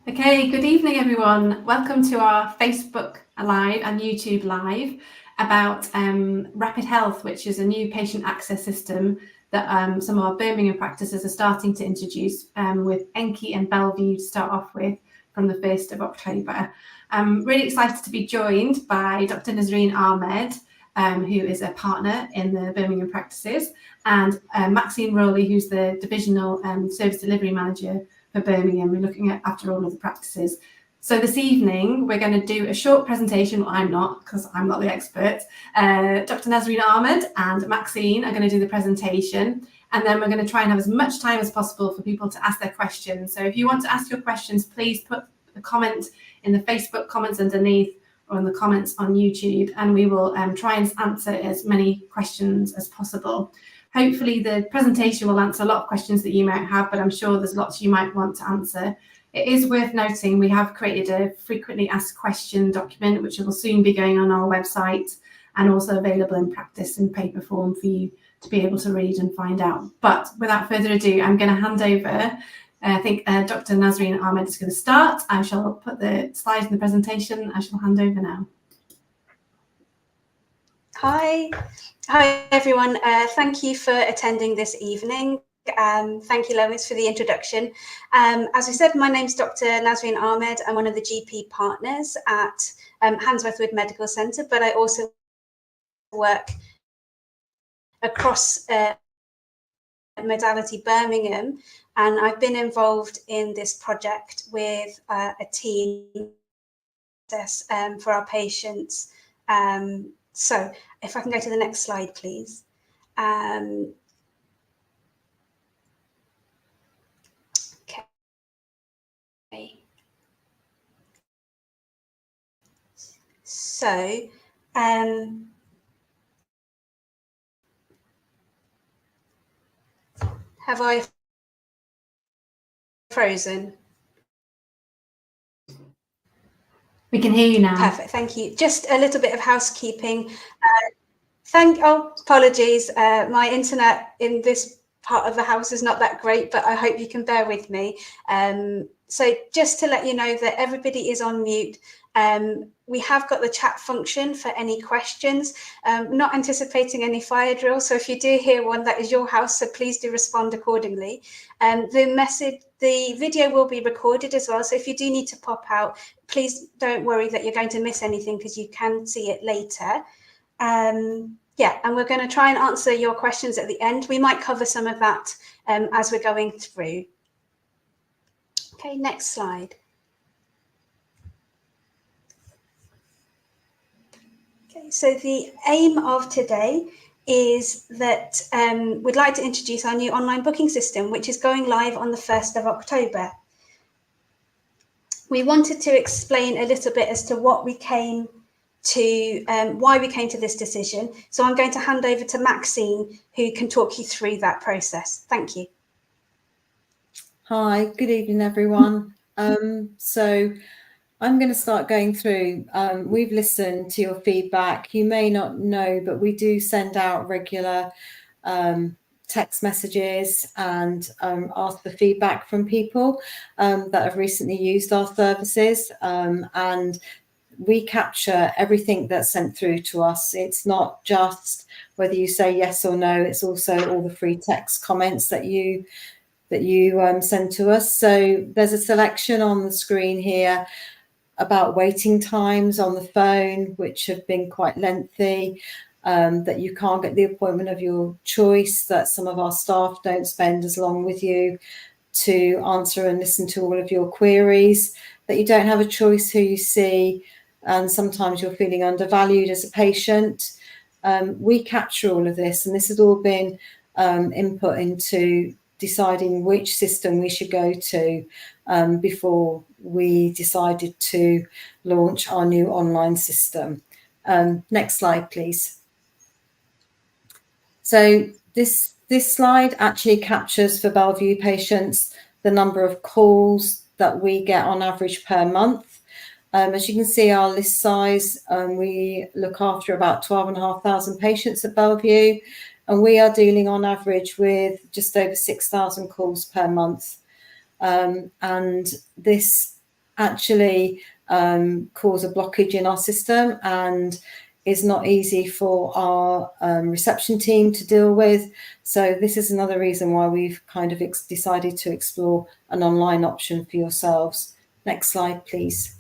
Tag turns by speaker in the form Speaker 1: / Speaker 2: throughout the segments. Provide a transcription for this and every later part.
Speaker 1: Okay, good evening everyone. Welcome to our Facebook Live and YouTube Live about Rapid Health, which is a new patient access system that some of our Birmingham practices are starting to introduce with Enki and Bellevue to start off with from the 1st of October. I'm really excited to be joined by Dr. Nazreen Ahmed, who is a partner in the Birmingham practices, and Maxine Rowley, who's the Divisional Service Delivery Manager for Birmingham. We're looking at after all of the practices. So this evening, we're going to do a short presentation. Well, I'm not, because I'm not the expert. Dr. Nazreen Ahmed and Maxine are going to do the presentation, and then we're going to try and have as much time as possible for people to ask their questions. So if you want to ask your questions, please put a comment in the Facebook comments underneath or in the comments on YouTube, and we will try and answer as many questions as possible. Hopefully the presentation will answer a lot of questions that you might have, but I'm sure there's lots you might want to answer. It is worth noting we have created a frequently asked question document, which will soon be going on our website and also available in practice in paper form for you to be able to read and find out. But without further ado, I'm going to hand over. I think Dr. Nazreen Ahmed is going to start. I shall put the slides in the presentation. I shall hand over now.
Speaker 2: Hi everyone. Thank you for attending this evening. Thank you, Lois, for the introduction. As I said, my name's Dr. Nazreen Ahmed. I'm one of the GP partners at Handsworth Wood Medical Centre, but I also work across modality Birmingham, and I've been involved in this project with a team for our patients. So if I can go to the next slide, please. Okay. So, have I frozen?
Speaker 1: We can hear you now.
Speaker 2: Perfect, thank you. Just a little bit of housekeeping. Apologies. My internet in this part of the house is not that great, but I hope you can bear with me. So just to let you know that everybody is on mute. We have got the chat function for any questions. Not anticipating any fire drills, so if you do hear one, that is your house, so please do respond accordingly. The video will be recorded as well, so if you do need to pop out, please don't worry that you're going to miss anything, because you can see it later. Yeah, and we're going to try and answer your questions at the end. We might cover some of that as we're going through. Okay, next slide. Okay, so the aim of today is that we'd like to introduce our new online booking system, which is going live on the 1st of October. We wanted to explain a little bit as to what we came to, why we came to this decision. So I'm going to hand over to Maxine, who can talk you through that process. Thank you.
Speaker 3: Hi, good evening, everyone. So I'm going to start going through. We've listened to your feedback. You may not know, but we do send out regular text messages and ask for feedback from people that have recently used our services, and we capture everything that's sent through to us. It's not just whether you say yes or no, it's also all the free text comments that you send to us. So there's a selection on the screen here about waiting times on the phone, which have been quite lengthy, that you can't get the appointment of your choice, that some of our staff don't spend as long with you to answer and listen to all of your queries, that you don't have a choice who you see, and sometimes you're feeling undervalued as a patient. We capture all of this, and this has all been input into deciding which system we should go to before we decided to launch our new online system. Next slide, please. So this slide actually captures for Bellevue patients the number of calls that we get on average per month. As you can see, our list size, we look after about 12,500 patients at Bellevue, and we are dealing on average with just over 6,000 calls per month. And this actually cause a blockage in our system and is not easy for our reception team to deal with. So this is another reason why we've kind of decided to explore an online option for yourselves. Next slide, please.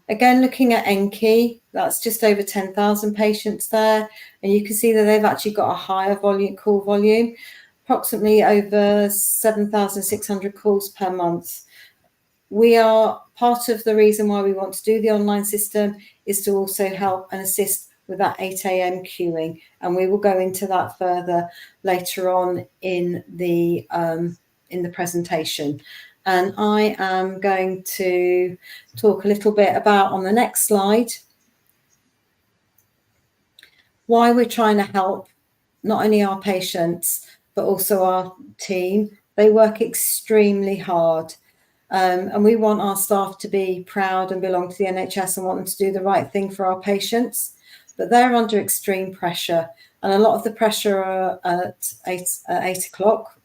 Speaker 3: Again, looking at Enki, that's just over 10,000 patients there. And you can see that they've actually got a higher call volume, approximately over 7,600 calls per month. We are part of the reason why we want to do the online system is to also help and assist with that 8 a.m. queuing. And we will go into that further later on in the presentation. And I am going to talk a little bit about, on the next slide, why we're trying to help not only our patients, but also our team. They work extremely hard. And we want our staff to be proud and belong to the NHS and want them to do the right thing for our patients. But they're under extreme pressure. And a lot of the pressure are at 8 o'clock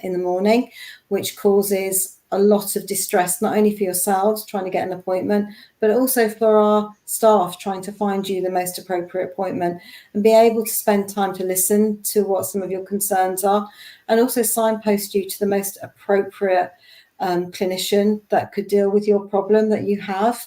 Speaker 3: in the morning, which causes a lot of distress, not only for yourselves trying to get an appointment, but also for our staff trying to find you the most appropriate appointment and be able to spend time to listen to what some of your concerns are and also signpost you to the most appropriate clinician that could deal with your problem that you have.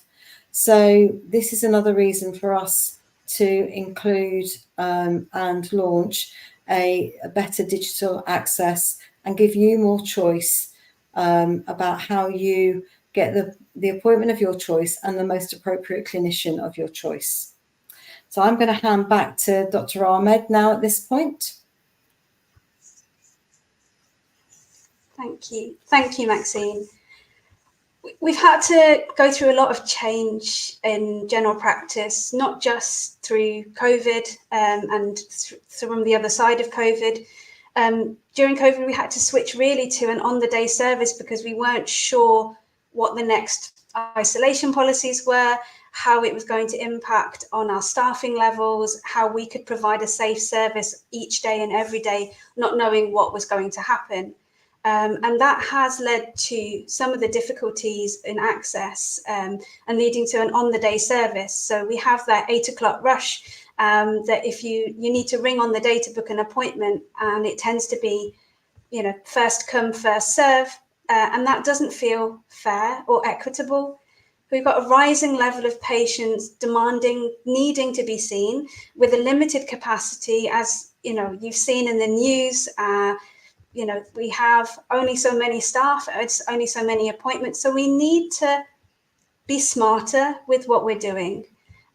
Speaker 3: So this is another reason for us to include and launch a better digital access and give you more choice about how you get the appointment of your choice and the most appropriate clinician of your choice. So I'm going to hand back to Dr. Ahmed now at this point.
Speaker 2: Thank you. Thank you, Maxine. We've had to go through a lot of change in general practice, not just through COVID and from the other side of COVID. During COVID, we had to switch really to an on-the-day service because we weren't sure what the next isolation policies were, how it was going to impact on our staffing levels, how we could provide a safe service each day and every day, not knowing what was going to happen. And that has led to some of the difficulties in access and leading to an on-the-day service. So we have that 8 o'clock rush that if you need to ring on the day to book an appointment, and it tends to be, first come, first serve, and that doesn't feel fair or equitable. We've got a rising level of patients needing to be seen with a limited capacity, as you've seen in the news. We have only so many staff, it's only so many appointments. So we need to be smarter with what we're doing.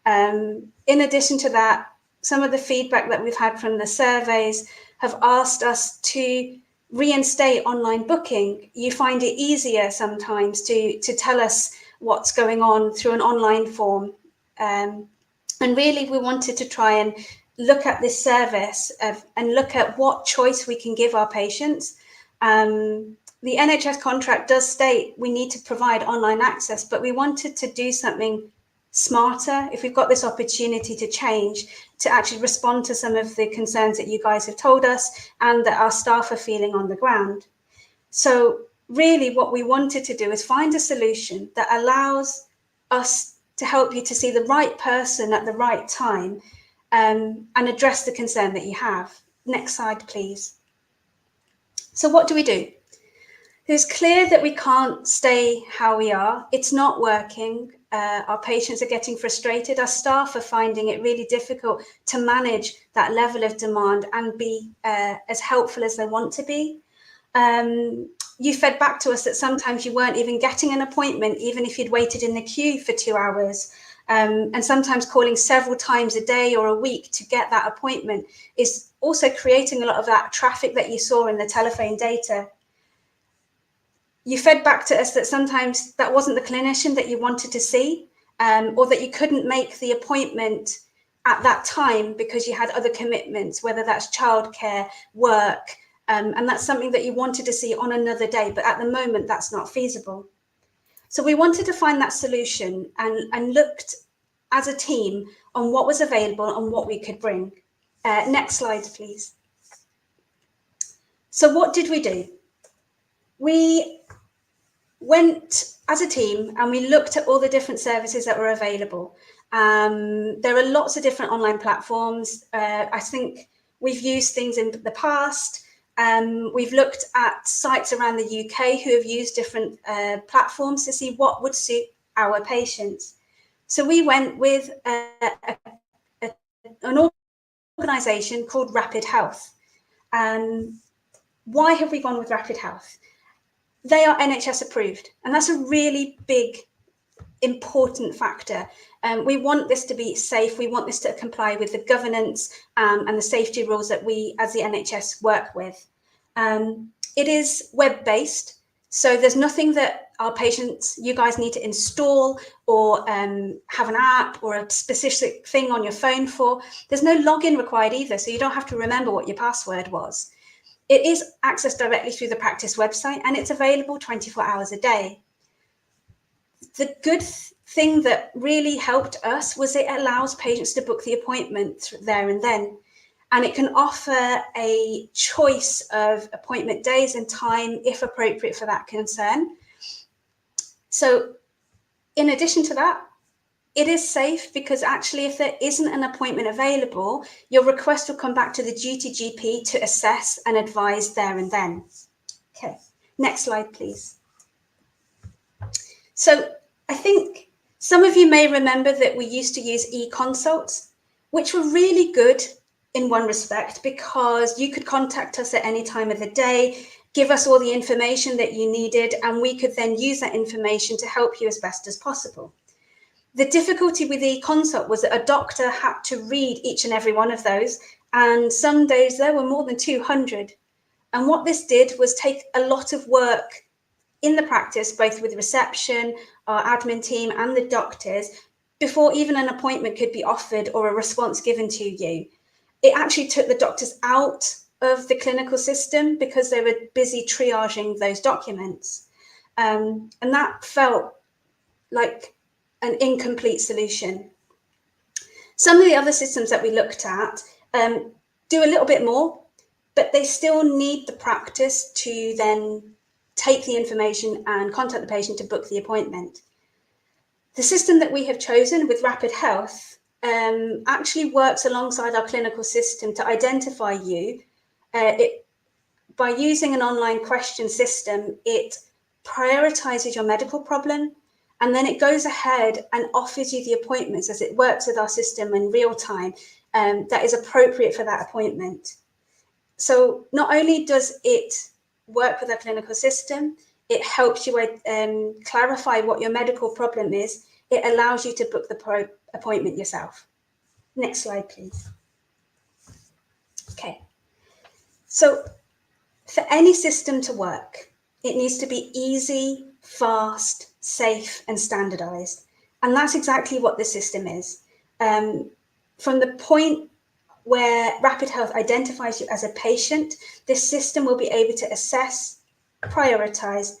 Speaker 2: In addition to that, some of the feedback that we've had from the surveys have asked us to reinstate online booking. You find it easier sometimes to tell us what's going on through an online form. And really, we wanted to try and look at this service and look at what choice we can give our patients. The NHS contract does state we need to provide online access, but we wanted to do something smarter. If we've got this opportunity to change, to actually respond to some of the concerns that you guys have told us and that our staff are feeling on the ground. So really what we wanted to do is find a solution that allows us to help you to see the right person at the right time and address the concern that you have. Next slide, please. So what do? It's clear that we can't stay how we are. It's not working. Our patients are getting frustrated. Our staff are finding it really difficult to manage that level of demand and be as helpful as they want to be. You fed back to us that sometimes you weren't even getting an appointment, even if you'd waited in the queue for 2 hours. And sometimes calling several times a day or a week to get that appointment is also creating a lot of that traffic that you saw in the telephone data. You fed back to us that sometimes that wasn't the clinician that you wanted to see, or that you couldn't make the appointment at that time because you had other commitments, whether that's childcare, work, and that's something that you wanted to see on another day, but at the moment that's not feasible. So we wanted to find that solution and looked as a team on what was available and what we could bring. Next slide, please. So what did we do? We went as a team, and we looked at all the different services that were available. There are lots of different online platforms. I think we've used things in the past. We've looked at sites around the UK who have used different platforms to see what would suit our patients. So we went with an organisation called Rapid Health. Why have we gone with Rapid Health? They are NHS approved, and that's a really big, important factor. We want this to be safe. We want this to comply with the governance and the safety rules that we as the NHS work with. It is web-based, so there's nothing that our patients, you guys need to install or have an app or a specific thing on your phone for. There's no login required either, so you don't have to remember what your password was. It is accessed directly through the practice website, and it's available 24 hours a day. The good thing that really helped us was it allows patients to book the appointment there and then. And it can offer a choice of appointment days and time if appropriate for that concern. So in addition to that, it is safe because actually if there isn't an appointment available, your request will come back to the duty GP to assess and advise there and then. Okay, next slide, please. So I think some of you may remember that we used to use e-consults, which were really good in one respect because you could contact us at any time of the day, give us all the information that you needed, and we could then use that information to help you as best as possible. The difficulty with e-consult was that a doctor had to read each and every one of those, and some days there were more than 200. And what this did was take a lot of work in the practice, both with reception, our admin team, and the doctors, before even an appointment could be offered or a response given to you. It actually took the doctors out of the clinical system because they were busy triaging those documents. And that felt like an incomplete solution. Some of the other systems that we looked at do a little bit more, but they still need the practice to then take the information and contact the patient to book the appointment. The system that we have chosen with Rapid Health actually works alongside our clinical system to identify you. By using an online question system, it prioritizes your medical problem, and then it goes ahead and offers you the appointments as it works with our system in real time that is appropriate for that appointment. So not only does it work with our clinical system, it helps you clarify what your medical problem is. It allows you to book the appointment yourself. Next slide, please. Okay. So for any system to work, it needs to be easy, fast, safe, and standardized. And that's exactly what the system is. From the point where Rapid Health identifies you as a patient, this system will be able to assess, prioritize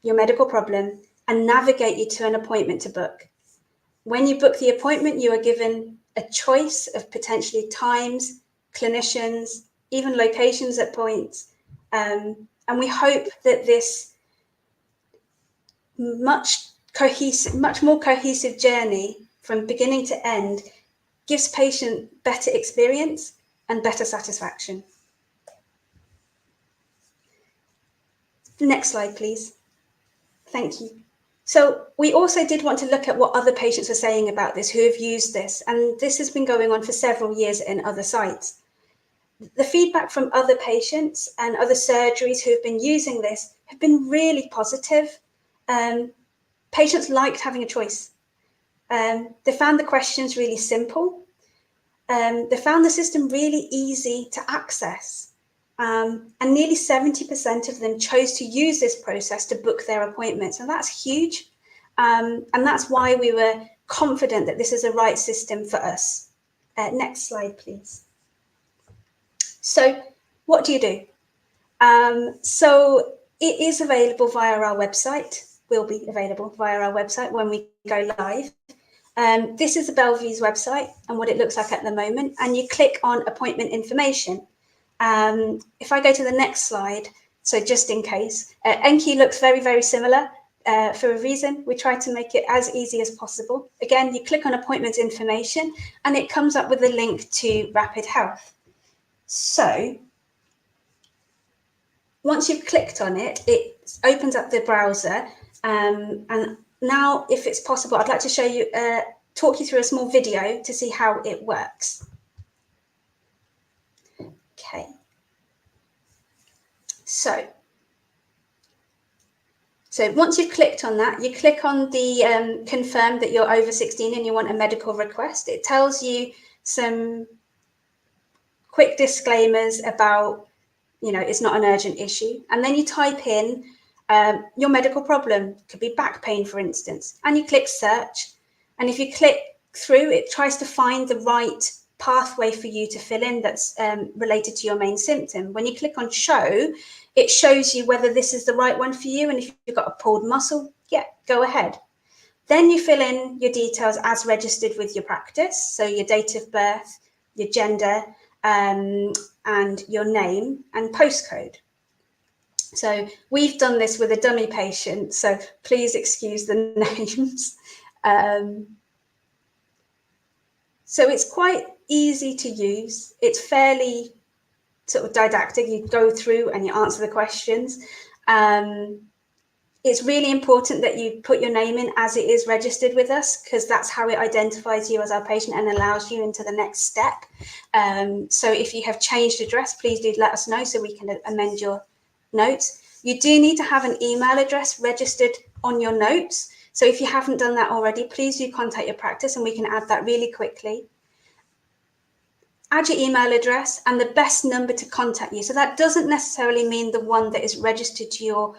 Speaker 2: your medical problem, and navigate you to an appointment to book. When you book the appointment, you are given a choice of potentially times, clinicians, even locations at points. And we hope that this much more cohesive journey from beginning to end gives patient better experience and better satisfaction. Next slide, please. Thank you. So we also did want to look at what other patients are saying about this who have used this, and this has been going on for several years in other sites. The feedback from other patients and other surgeries who have been using this have been really positive. Patients liked having a choice. They found the questions really simple. They found the system really easy to access. And nearly 70% of them chose to use this process to book their appointments. And that's huge. And that's why we were confident that this is the right system for us. Next slide, please. So what do you do? So it is available via our website, will be available via our website when we go live. This is the Bellevue's website and what it looks like at the moment. And you click on appointment information. If I go to the next slide, so just in case, Enki looks very, very similar. for a reason. We try to make it as easy as possible. Again, you click on appointment information and it comes up with a link to Rapid Health. So once you've clicked on it, it opens up the browser. And now, if it's possible, I'd like to show you, talk you through a small video to see how it works. Okay. So once you've clicked on that, you click on the confirm that you're over 16 and you want a medical request. It tells you some quick disclaimers about, you know, it's not an urgent issue. And then you type in your medical problem. It could be back pain, for instance, and you click search. And if you click through, it tries to find the right pathway for you to fill in that's related to your main symptom. When you click on show, it shows you whether this is the right one for you. And if you've got a pulled muscle, yeah, go ahead. Then you fill in your details as registered with your practice. So your date of birth, your gender, and your name and postcode. So we've done this with a dummy patient, so please excuse the names. So it's quite easy to use. It's fairly sort of didactic. You go through and you answer the questions. It's really important that you put your name in as it is registered with us, because that's how it identifies you as our patient and allows you into the next step. So if you have changed address, please do let us know so we can amend your notes. You do need to have an email address registered on your notes. So if you haven't done that already, please do contact your practice and we can add that really quickly. Add your email address and the best number to contact you. So that doesn't necessarily mean the one that is registered to your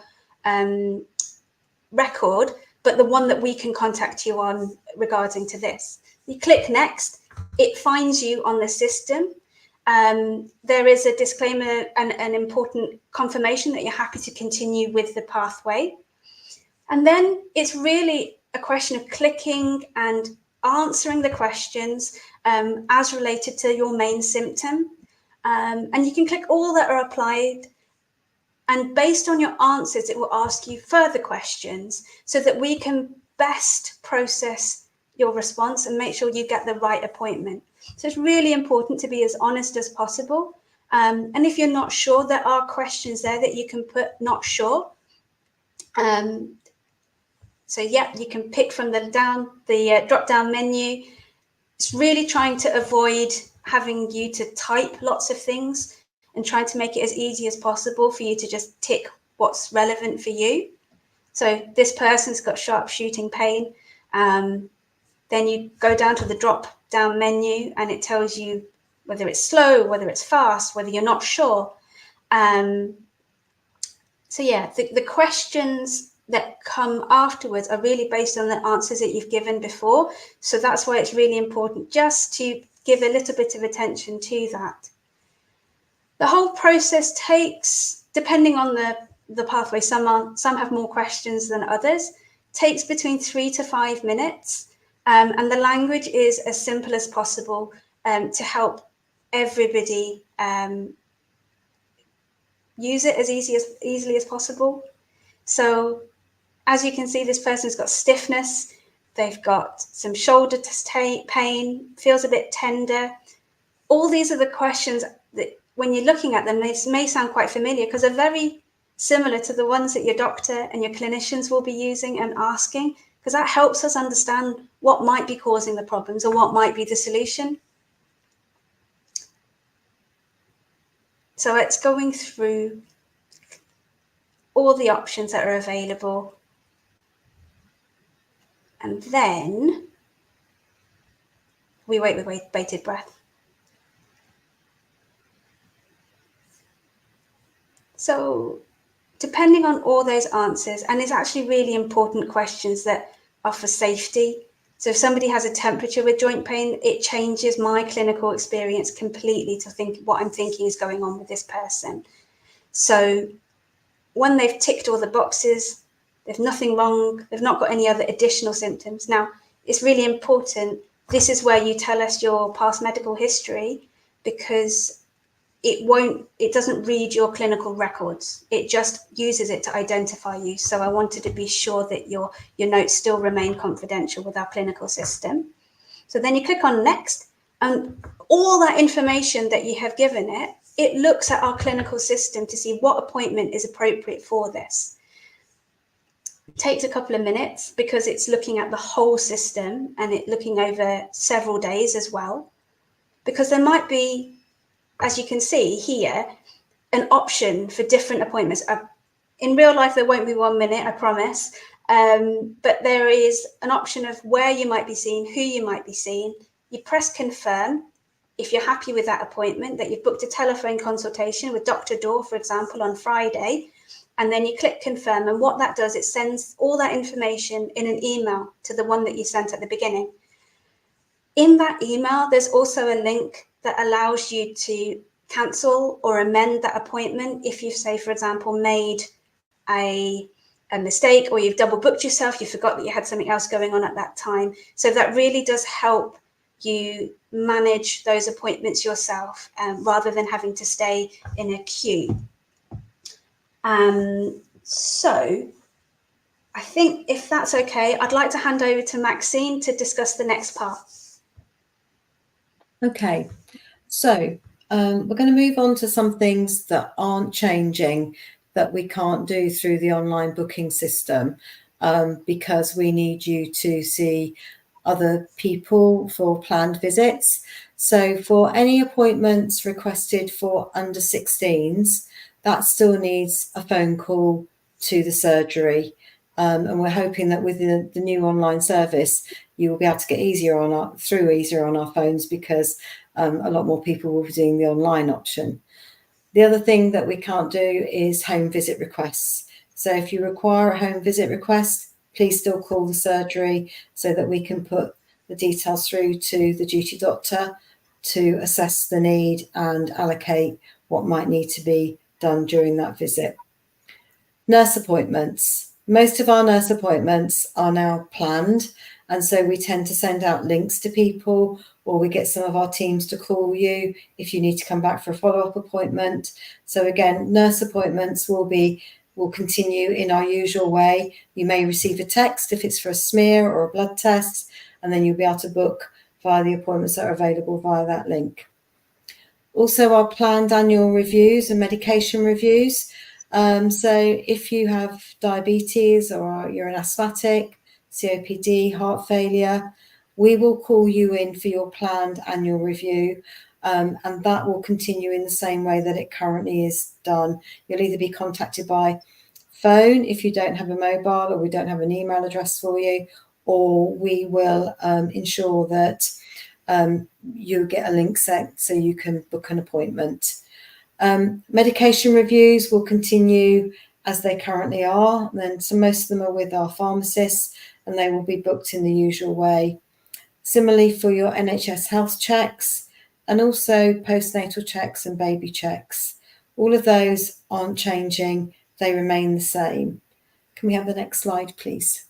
Speaker 2: record, but the one that we can contact you on regarding to this. You click next, it finds you on the system. There is a disclaimer and an important confirmation that you're happy to continue with the pathway. And then it's really a question of clicking and answering the questions as related to your main symptom. And you can click all that are applied. And based on your answers, it will ask you further questions so that we can best process your response and make sure you get the right appointment. So it's really important to be as honest as possible. And if you're not sure, there are questions there that you can put not sure. So yeah, you can pick from the drop-down menu. It's really trying to avoid having you to type lots of things and trying to make it as easy as possible for you to just tick what's relevant for you. So this person's got sharp shooting pain. Then you go down to the drop-down menu and it tells you whether it's slow, whether it's fast, whether you're not sure. So yeah, the questions that come afterwards are really based on the answers that you've given before. So that's why it's really important just to give a little bit of attention to that. The whole process takes, depending on the pathway, some have more questions than others, takes between 3 to 5 minutes. And the language is as simple as possible to help everybody use it as easily as possible. So as you can see, this person's got stiffness, they've got some shoulder pain, feels a bit tender. All these are the questions that when you're looking at them, they may sound quite familiar because they're very similar to the ones that your doctor and your clinicians will be using and asking, because that helps us understand what might be causing the problems or what might be the solution. So it's going through all the options that are available. And then we wait with bated breath. So depending on all those answers, and it's actually really important questions that are for safety. So if somebody has a temperature with joint pain, it changes my clinical experience completely to think what I'm thinking is going on with this person. So when they've ticked all the boxes, there's nothing wrong, they've not got any other additional symptoms. Now, it's really important. This is where you tell us your past medical history, because it doesn't read your clinical records. It just uses it to identify you. So I wanted to be sure that your notes still remain confidential with our clinical system. So then you click on next, and all that information that you have given it, it looks at our clinical system to see what appointment is appropriate for this. It takes a couple of minutes because it's looking at the whole system and it looking over several days as well, because there might be, as you can see here, an option for different appointments. In real life, there won't be 1 minute, I promise. But there is an option of where you might be seen, who you might be seen. You press confirm if you're happy with that appointment, that you've booked a telephone consultation with Dr. Dorr, for example, on Friday, and then you click confirm. And what that does, it sends all that information in an email to the one that you sent at the beginning. In that email, there's also a link that allows you to cancel or amend that appointment if you, say, for example, made a mistake, or you've double booked yourself, you forgot that you had something else going on at that time. So that really does help you manage those appointments yourself, rather than having to stay in a queue. So I think if that's okay, I'd like to hand over to Maxine to discuss the next part.
Speaker 3: Okay, so we're going to move on to some things that aren't changing, that we can't do through the online booking system, because we need you to see other people for planned visits. So for any appointments requested for under 16s, that still needs a phone call to the surgery. And we're hoping that with the new online service, you will be able to get easier on our phones, because a lot more people will be doing the online option. The other thing that we can't do is home visit requests. So if you require a home visit request, please still call the surgery so that we can put the details through to the duty doctor to assess the need and allocate what might need to be done during that visit. Nurse appointments. Most of our nurse appointments are now planned, and so we tend to send out links to people, or we get some of our teams to call you if you need to come back for a follow-up appointment. So again, nurse appointments will continue in our usual way. You may receive a text if it's for a smear or a blood test, and then you'll be able to book via the appointments that are available via that link. Also, our planned annual reviews and medication reviews. So if you have diabetes, or you're an asthmatic, COPD, heart failure, we will call you in for your planned annual review, and that will continue in the same way that it currently is done. You'll either be contacted by phone if you don't have a mobile, or we don't have an email address for you, or we will ensure that you get a link sent so you can book an appointment. Medication reviews will continue as they currently are. Then, so most of them are with our pharmacists, and they will be booked in the usual way. Similarly for your NHS health checks, and also postnatal checks and baby checks. All of those aren't changing, they remain the same. Can we have the next slide, please?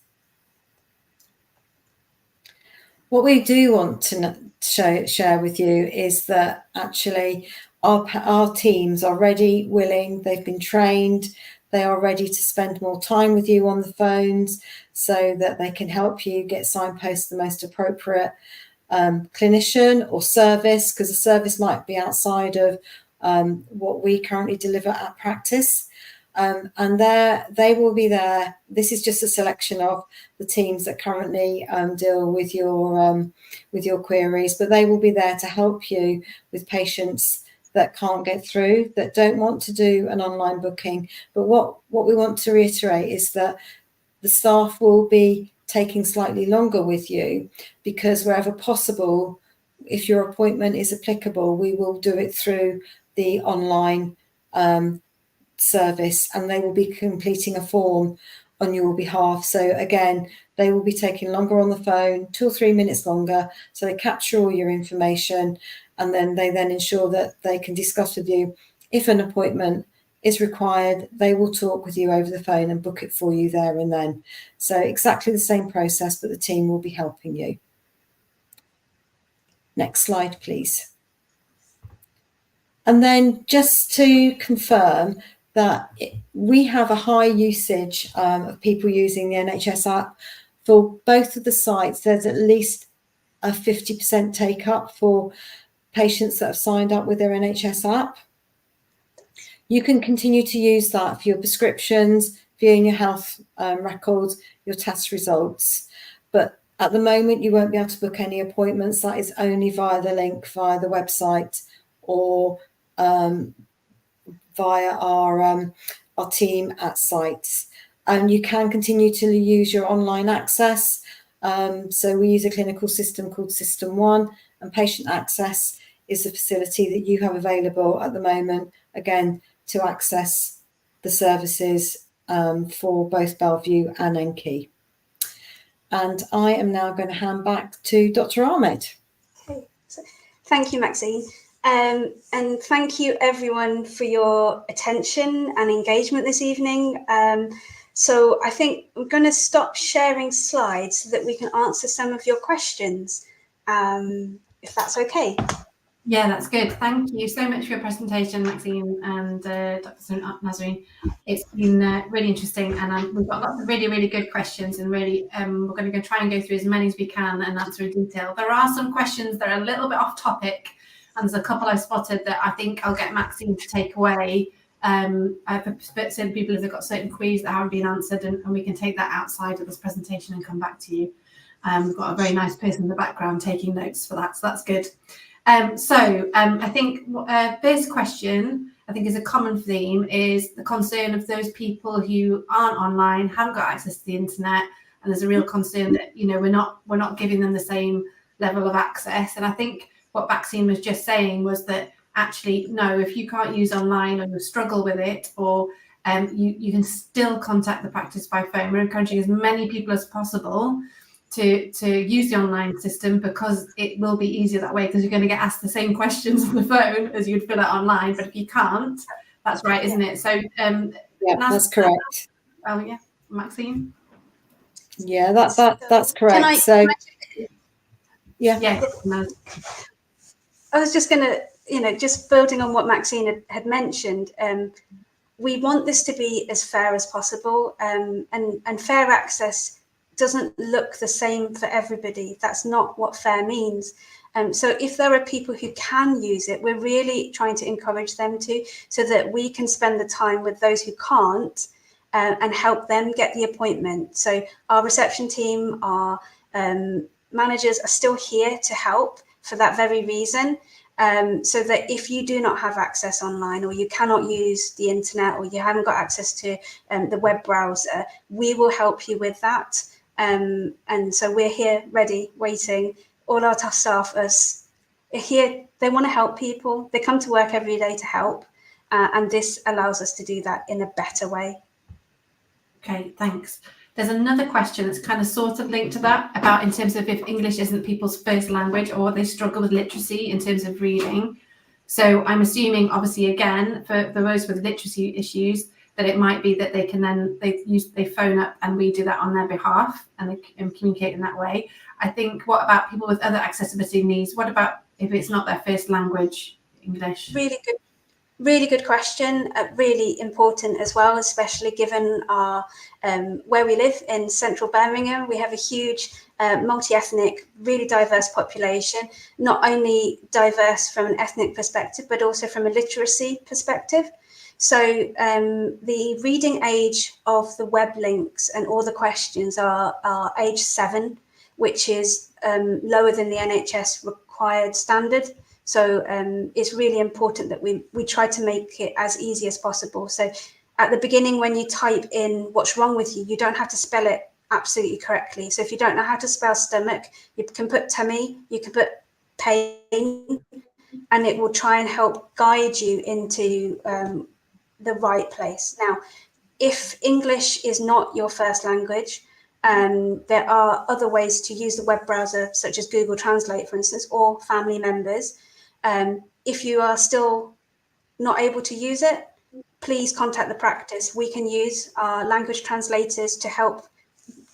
Speaker 3: What we do want to share with you is that actually our teams are ready, willing, they've been trained, they are ready to spend more time with you on the phones so that they can help you get signposted the most appropriate clinician or service, because the service might be outside of what we currently deliver at practice. And they will be there. This is just a selection of the teams that currently deal with your queries, but they will be there to help you with patients that can't get through, that don't want to do an online booking. But what we want to reiterate is that the staff will be taking slightly longer with you, because wherever possible, if your appointment is applicable, we will do it through the online service, and they will be completing a form on your behalf. So again, they will be taking longer on the phone, 2 or 3 minutes longer, so they capture all your information, and then they ensure that they can discuss with you if an appointment is required. They will talk with you over the phone and book it for you there and then. So exactly the same process, but the team will be helping you. Next slide, please. And then just to confirm that we have a high usage of people using the NHS app. For both of the sites, there's at least a 50% take up for patients that have signed up with their NHS app. You can continue to use that for your prescriptions, viewing your health records, your test results. But at the moment, you won't be able to book any appointments. That is only via the link via the website or via our team at sites. And you can continue to use your online access. So we use a clinical system called System 1, and patient access is the facility that you have available at the moment, again, to access the services for both Bellevue and Enki. And I am now going to hand back to Dr. Ahmed.
Speaker 2: Okay. So, thank you, Maxine. And thank you everyone for your attention and engagement this evening. So I think I'm going to stop sharing slides so that we can answer some of your questions, if that's okay.
Speaker 1: Yeah, that's good. Thank you so much for your presentation, Maxine and Dr. Nazarine. It's been really interesting, and we've got lots of really, really good questions, and really we're going to try and go through as many as we can and answer in detail. There are some questions that are a little bit off topic, and there's a couple I've spotted that I think I'll get Maxine to take away for certain people if they've got certain queries that haven't been answered, and we can take that outside of this presentation and come back to you. We've got a very nice person in the background taking notes for that, so that's good. I think this question, I think, is a common theme, is the concern of those people who aren't online, haven't got access to the internet, and there's a real concern that, you know, we're not giving them the same level of access. And I think what Maxine was just saying was that actually, no, if you can't use online or you struggle with it, or you can still contact the practice by phone. We're encouraging as many people as possible to use the online system, because it will be easier that way, because you're going to get asked the same questions on the phone as you'd fill out online. But if you can't, that's right, isn't it? So
Speaker 3: yeah, that's correct.
Speaker 1: Oh yeah, Maxine.
Speaker 3: Yeah, that's correct.
Speaker 1: Yeah.
Speaker 2: I was just going to, just building on what Maxine had mentioned. We want this to be as fair as possible, and fair access doesn't look the same for everybody. That's not what fair means. So if there are people who can use it, we're really trying to encourage them to, so that we can spend the time with those who can't and help them get the appointment. So our reception team, our managers are still here to help for that very reason. So that if you do not have access online, or you cannot use the internet, or you haven't got access to the web browser, we will help you with that. And so we're here, ready, waiting. All our staff are here. They want to help people. They come to work every day to help. And this allows us to do that in a better way.
Speaker 1: Okay, thanks. There's another question that's kind of sort of linked to that, about in terms of if English isn't people's first language, or they struggle with literacy in terms of reading. So I'm assuming, obviously, again, for those with literacy issues, that it might be that they can then they phone up and we do that on their behalf, and they can communicate in that way. I think, what about people with other accessibility needs? What about if it's not their first language, English?
Speaker 2: Really good question. Really important as well, especially given our where we live in central Birmingham. We have a huge multi-ethnic, really diverse population, not only diverse from an ethnic perspective, but also from a literacy perspective. So the reading age of the web links and all the questions are age 7, which is lower than the NHS required standard. So it's really important that we try to make it as easy as possible. So at the beginning, when you type in what's wrong with you, you don't have to spell it absolutely correctly. So if you don't know how to spell stomach, you can put tummy, you can put pain, and it will try and help guide you into the right place. Now, if English is not your first language, there are other ways to use the web browser, such as Google Translate, for instance, or family members. If you are still not able to use it, please contact the practice. We can use our language translators to help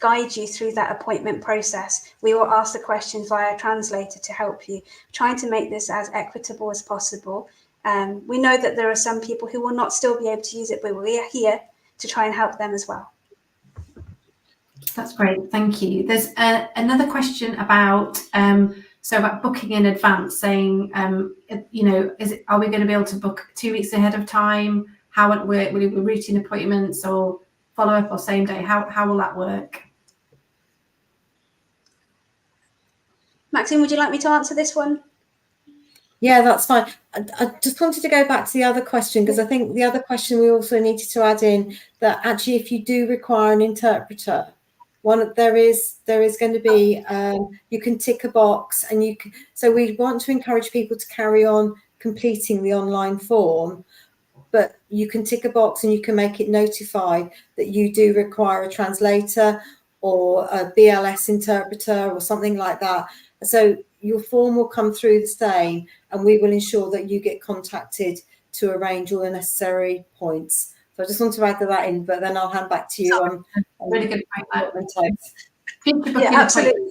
Speaker 2: guide you through that appointment process. We will ask the questions via a translator to help you, trying to make this as equitable as possible. We know that there are some people who will not still be able to use it, but we are here to try and help them as well.
Speaker 1: That's great, thank you. There's another question about about booking in advance, saying you know, are we going to be able to book 2 weeks ahead of time? How will it work? Will it be routine appointments or follow up or same day? How will that work?
Speaker 2: Maxine, would you like me to answer this one?
Speaker 3: Yeah, that's fine. I just wanted to go back to the other question, because I think the other question we also needed to add in that actually, if you do require an interpreter, there is going to be you can tick a box, and you can, so we want to encourage people to carry on completing the online form, but you can tick a box and you can make it notify that you do require a translator or a BLS interpreter or something like that. So your form will come through the same, and we will ensure that you get contacted to arrange all the necessary points. So I just want to add that in, but then I'll hand back to you on
Speaker 1: really good point.
Speaker 2: Yeah, absolutely.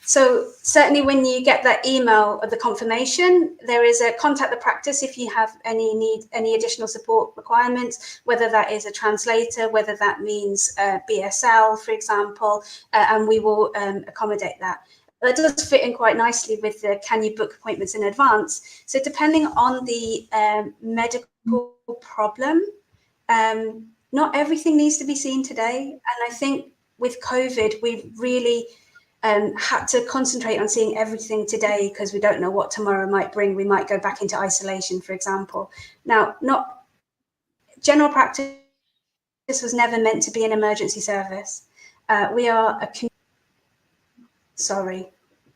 Speaker 2: So certainly when you get that email of the confirmation, there is a contact the practice if you have any additional support requirements, whether that is a translator, whether that means BSL, for example, and we will accommodate that. That does fit in quite nicely with the can you book appointments in advance. So depending on the medical problem, not everything needs to be seen today. And I think with COVID, we've really had to concentrate on seeing everything today because we don't know what tomorrow might bring. We might go back into isolation, for example. Now, not general practice was never meant to be an emergency service. We are a sorry,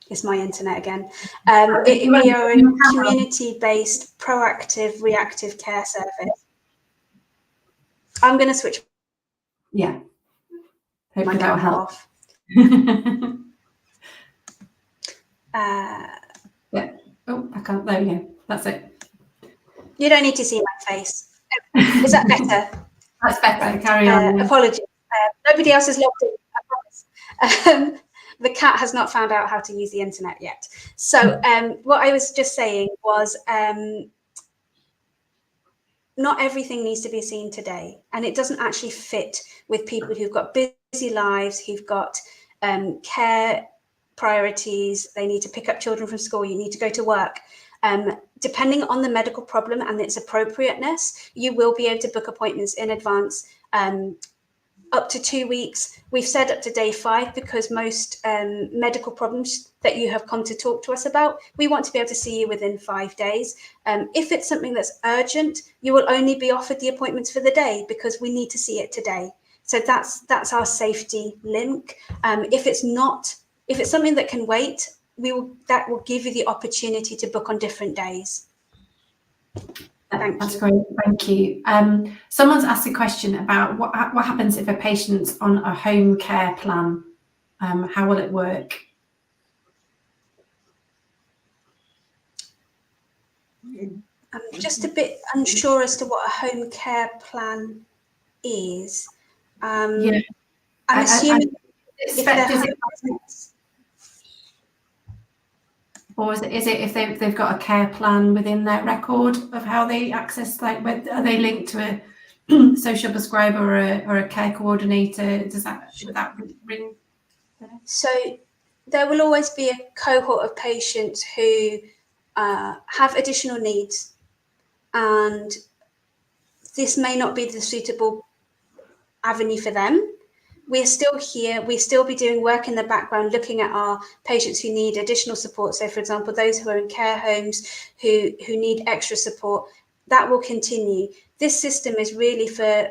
Speaker 2: it's my internet again. We are a community-based, proactive, reactive care service. I'm going to switch.
Speaker 1: Yeah, hopefully that'll help. Yeah. Oh, I can't. There we go. That's it.
Speaker 2: You don't need to see my face. Is that better?
Speaker 1: That's better. Right. Carry on.
Speaker 2: Apologies. Nobody else has logged in, I promise. The cat has not found out how to use the internet yet. So what I was just saying was not everything needs to be seen today, and it doesn't actually fit with people who've got busy lives, who've got care priorities. They need to pick up children from school. You need to go to work. Depending on the medical problem and its appropriateness, you will be able to book appointments in advance, up to 2 weeks. We've said up to day 5 because most medical problems that you have come to talk to us about, we want to be able to see you within 5 days. If it's something that's urgent, you will only be offered the appointments for the day because we need to see it today. So that's our safety link. If it's something that can wait, that will give you the opportunity to book on different days.
Speaker 1: That's great, thank you. Someone's asked a question about what happens if a patient's on a home care plan. How will it work?
Speaker 2: I'm just a bit unsure as to what a home care plan is.
Speaker 1: Yeah.
Speaker 2: I'm assuming if they're
Speaker 1: or is it if they've got a care plan within their record of how they access, like, are they linked to a social prescriber or a care coordinator? Would that ring?
Speaker 2: So there will always be a cohort of patients who have additional needs, and this may not be the suitable avenue for them. We're still here. We still be doing work in the background, looking at our patients who need additional support. So, for example, those who are in care homes who need extra support, that will continue. This system is really for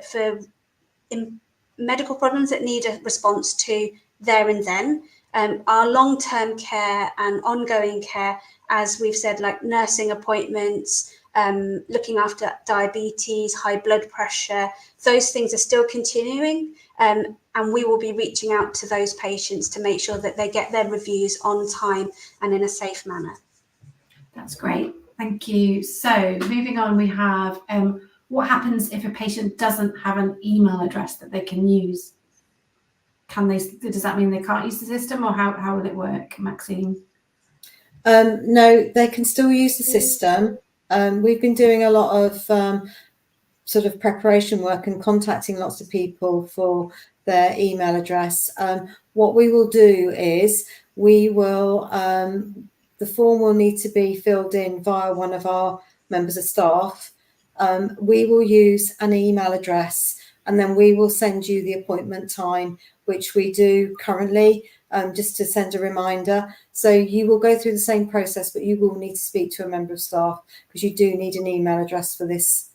Speaker 2: medical problems that need a response to there and then. Our long-term care and ongoing care, as we've said, like nursing appointments, looking after diabetes, high blood pressure, those things are still continuing. And we will be reaching out to those patients to make sure that they get their reviews on time and in a safe manner. That's great.
Speaker 1: Thank you. So moving on, we have what happens if a patient doesn't have an email address that they can use? Does that mean they can't use the system, or how will it work, Maxine?
Speaker 3: No, they can still use the system. We've been doing a lot of sort of preparation work and contacting lots of people for their email address. What we will do is we will, the form will need to be filled in via one of our members of staff. We will use an email address, and then we will send you the appointment time, which we do currently, just to send a reminder. So you will go through the same process, but you will need to speak to a member of staff, because you do need an email address for this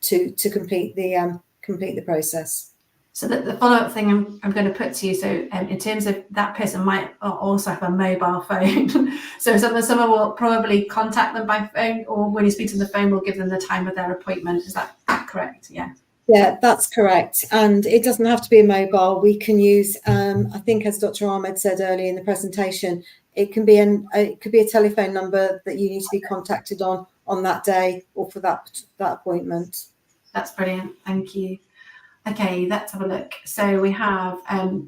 Speaker 3: to complete the process. So
Speaker 1: the follow-up thing I'm going to put to you, so in terms of that person might also have a mobile phone. So someone will probably contact them by phone, or when you speak to them on the phone, we'll give them the time of their appointment. Is that correct? Yeah.
Speaker 3: Yeah, that's correct. And it doesn't have to be a mobile. We can use, I think, as Dr. Ahmed said earlier in the presentation, it could be a telephone number that you need to be contacted on that day or for that appointment.
Speaker 1: That's brilliant. Thank you. Okay, let's have a look. So we have a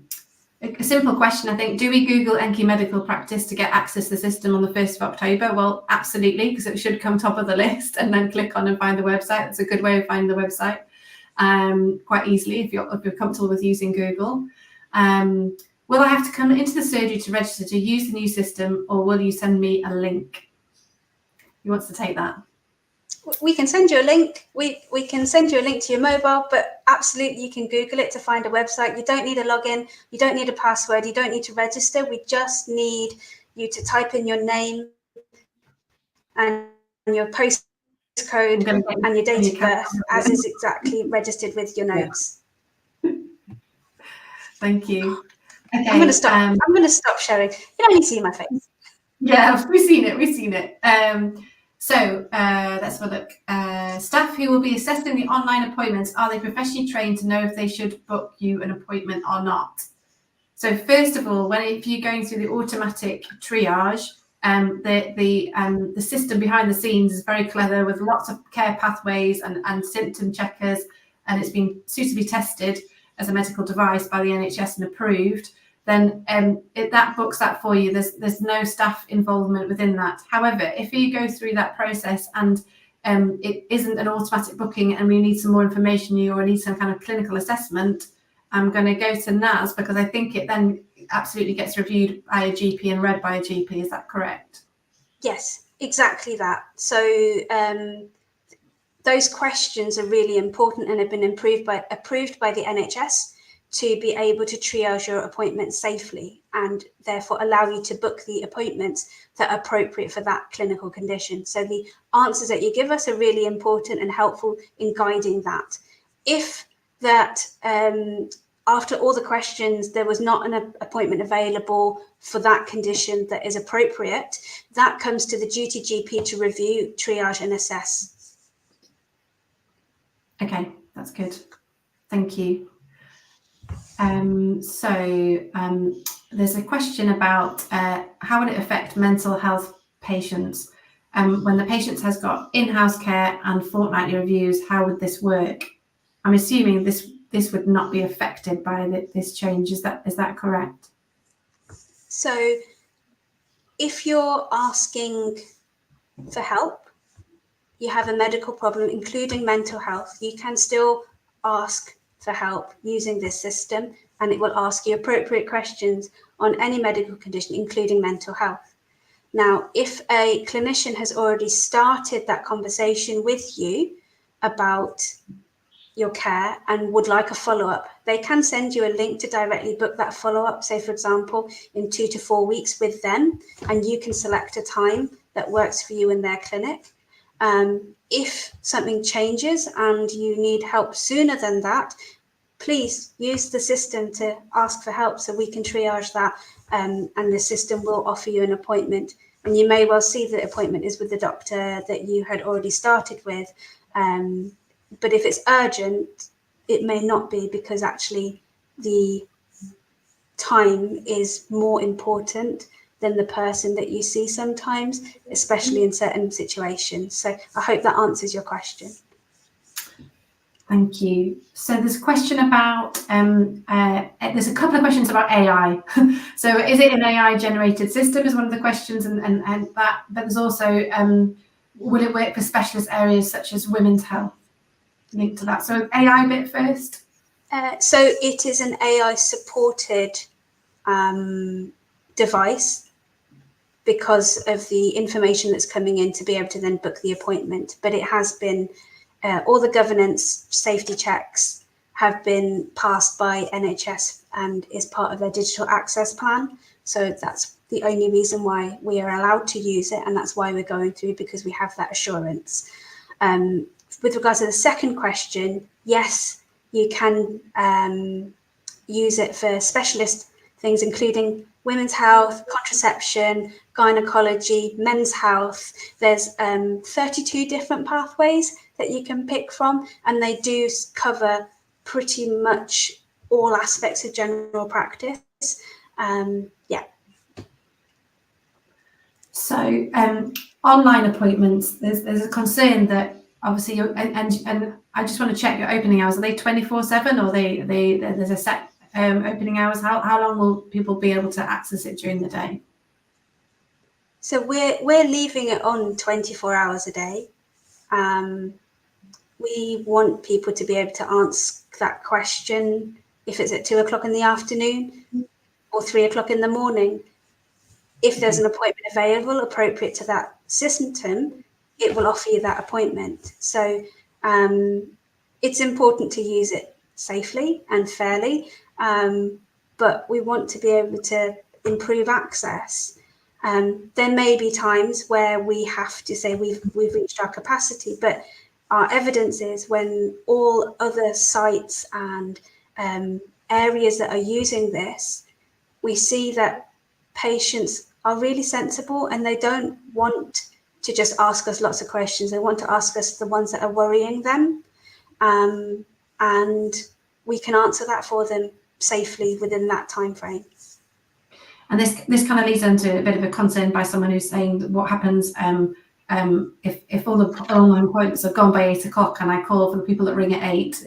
Speaker 1: simple question, I think. Do we Google Enki Medical Practice to get access to the system on the 1st of October? Well, absolutely, because it should come top of the list, and then click on and find the website. That's a good way of finding the website quite easily if you're comfortable with using Google. Will I have to come into the surgery to register to use the new system, or will you send me a link? Who wants to take that?
Speaker 2: We can send you a link. We can send you a link to your mobile, but absolutely you can Google it to find a website. You don't need a login. You don't need a password. You don't need to register. We just need you to type in your name and your postcode and your date of birth, as is exactly registered with your notes.
Speaker 1: Yeah. Thank you. Okay,
Speaker 2: I'm going to stop. I'm going to stop sharing. You only see my face.
Speaker 1: Yeah, we've seen it. So let's have a look. Staff who will be assessing the online appointments, are they professionally trained to know if they should book you an appointment or not? So first of all, if you're going through the automatic triage, the system behind the scenes is very clever, with lots of care pathways and symptom checkers, and it's been suitably tested as a medical device by the NHS and approved. Then that books that for you. There's no staff involvement within that. However, if you go through that process and it isn't an automatic booking and we need some more information, or need some kind of clinical assessment, I'm going to go to NAS, because I think it then absolutely gets reviewed by a GP and read by a GP. Is that correct?
Speaker 2: Yes, exactly that. So those questions are really important and have been approved by the NHS to be able to triage your appointments safely, and therefore allow you to book the appointments that are appropriate for that clinical condition. So the answers that you give us are really important and helpful in guiding that. If that after all the questions there was not an appointment available for that condition that is appropriate, that comes to the duty GP to review, triage and assess.
Speaker 1: Okay, that's good. Thank you. There's a question about how would it affect mental health patients when the patient has got in-house care and fortnightly reviews. How would this work? I'm assuming this would not be affected by this change. Is that correct?
Speaker 2: So if you're asking for help, you have a medical problem, including mental health, you can still ask for help using this system, and it will ask you appropriate questions on any medical condition, including mental health. Now, if a clinician has already started that conversation with you about your care and would like a follow-up, they can send you a link to directly book that follow-up, say for example in 2 to 4 weeks with them, and you can select a time that works for you in their clinic. If something changes and you need help sooner than that, please use the system to ask for help so we can triage that, and the system will offer you an appointment. And you may well see the appointment is with the doctor that you had already started with. But if it's urgent, it may not be, because actually the time is more important than the person that you see sometimes, especially in certain situations. So I hope that answers your question.
Speaker 1: Thank you. So there's a question about, there's a couple of questions about AI. So is it an AI generated system is one of the questions, and that, but there's also will it work for specialist areas such as women's health linked to that? So AI bit first.
Speaker 2: So it is an AI supported device because of the information that's coming in to be able to then book the appointment. But it has been, all the governance safety checks have been passed by NHS and is part of their digital access plan. So that's the only reason why we are allowed to use it, and that's why we're going through, because we have that assurance. With regards to the second question, yes, you can use it for specialist things, including women's health, contraception, gynecology, men's health. There's 32 different pathways that you can pick from, and they do cover pretty much all aspects of general practice. Yeah.
Speaker 1: So online appointments, there's a concern that obviously and I just want to check your opening hours. Are they 24/7 or there's a set opening hours? How long will people be able to access it during the day?
Speaker 2: So we're leaving it on 24 hours a day. We want people to be able to answer that question if it's at 2 o'clock in the afternoon or 3 o'clock in the morning. If there's an appointment available appropriate to that symptom, it will offer you that appointment. So it's important to use it safely and fairly, but we want to be able to improve access. There may be times where we have to say we've reached our capacity, but our evidence is when all other sites and areas that are using this, we see that patients are really sensible and they don't want to just ask us lots of questions. They want to ask us the ones that are worrying them, and we can answer that for them safely within that time frame.
Speaker 1: And this kind of leads into a bit of a concern by someone who's saying that what happens if all the online appointments are gone by 8 o'clock and I call for the people that ring at 8,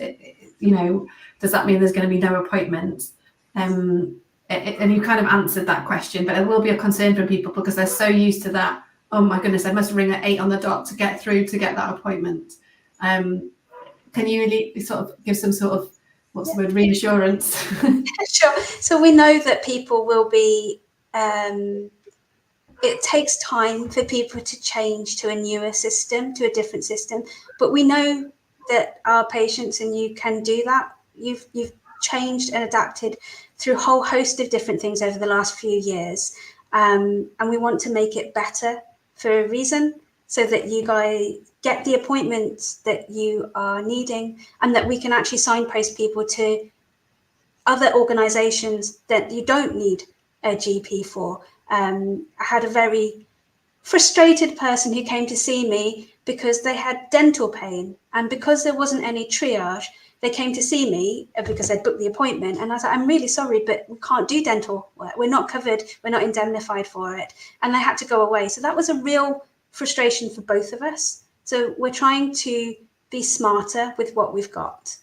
Speaker 1: does that mean there's going to be no appointment? And you kind of answered that question, but it will be a concern for people because they're so used to that. Oh my goodness, I must ring at 8 on the dot to get through to get that appointment. Can you really sort of give some sort of, what's the word, reassurance?
Speaker 2: Sure. So we know that people will be, it takes time for people to change to a newer system, to a different system, but we know that our patients and you can do that. You've changed and adapted through a whole host of different things over the last few years. And we want to make it better for a reason, so that you guys get the appointments that you are needing and that we can actually signpost people to other organisations that you don't need a GP for. I had a very frustrated person who came to see me because they had dental pain, and because there wasn't any triage, they came to see me because I'd booked the appointment, and I was like, I'm really sorry, but we can't do dental work. We're not covered, we're not indemnified for it. And they had to go away. So that was a real frustration for both of us. So we're trying to be smarter with what we've got.